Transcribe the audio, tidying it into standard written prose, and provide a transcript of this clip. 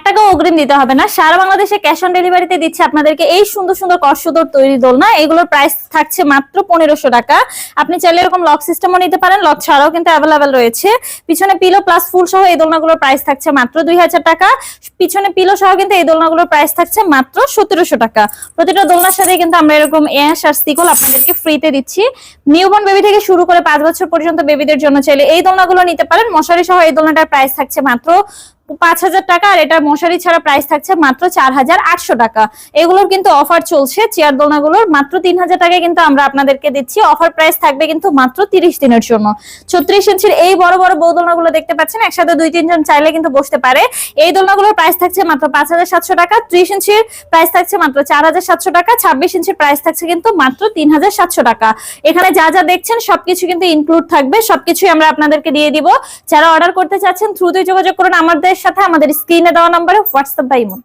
টাকাও অগ্রিম দিতে হবে না, সারা বাংলাদেশে ক্যাশ অন ডেলিভারিতে দিচ্ছে আপনাদেরকে এই সুন্দর সুন্দর কষ্টদর তৈরি দোলনা। এগুলোর প্রাইস থাকছে মাত্র 1500 টাকা। আপনি চাইলে এরকম লক সিস্টেমও নিতে পারেন, লক ছাড়াও কিন্তু অ্যাভেলেবেল রয়েছে। পিছনে পিলো প্লাস ফুল সহ এই দোলনাগুলোর প্রাইস থাকছে মাত্র 2000 টাকা। পিছনে পিলো সহ কিন্তু এই দোলনাগুলোর প্রাইস থাকছে মাত্র 1700 টাকা। প্রতিটা দোলনার সাথে কিন্তু আমরা এরকম অ্যাশ আর স্টিকল আপনাদেরকে ফ্রিতে দিচ্ছি। নিউবর্ন বেবি থেকে শুরু করে 5 বছর পর্যন্ত বেবিদের জন্য চাইলে এই দোলনাগুলো নিতে পারেন। মশারি সহ এই দোলনাটার প্রাইস থাকছে মাত্র 5000 টাকা, আর এটা মশারি ছাড়া প্রাইস থাকছে মাত্র 4800 টাকা। এগুলোর কিন্তু অফার চলছে। চেয়ার দোলনাগুলোর মাত্র 3000 টাকায় কিন্তু আমরা আপনাদেরকে দিচ্ছি। অফার প্রাইস থাকবে কিন্তু মাত্র 30 দিনের জন্য। 36 ইঞ্চির এই বড় বড় বউ দোলনাগুলো দেখতে পাচ্ছেন, একসাথে 2-3 জন চাইলে কিন্তু বসতে পারে। এই দোলনাগুলোর প্রাইস থাকছে মাত্র 5700 টাকা। 30 ইঞ্চির প্রাইস থাকছে মাত্র 4700 টাকা। 26 ইঞ্চির প্রাইস থাকছে কিন্তু মাত্র 3700 টাকা। এখানে যা যা দেখছেন সবকিছু কিন্তু ইনক্লুড থাকবে, সবকিছুই আমরা আপনাদেরকে দিয়ে দিব। যারা অর্ডার করতে চাচ্ছেন দ্রুতই যোগাযোগ করুন আমাদের সাথে, আমাদের স্ক্রিনে দেওয়া নম্বরে হোয়াটসঅ্যাপ বা ইমো।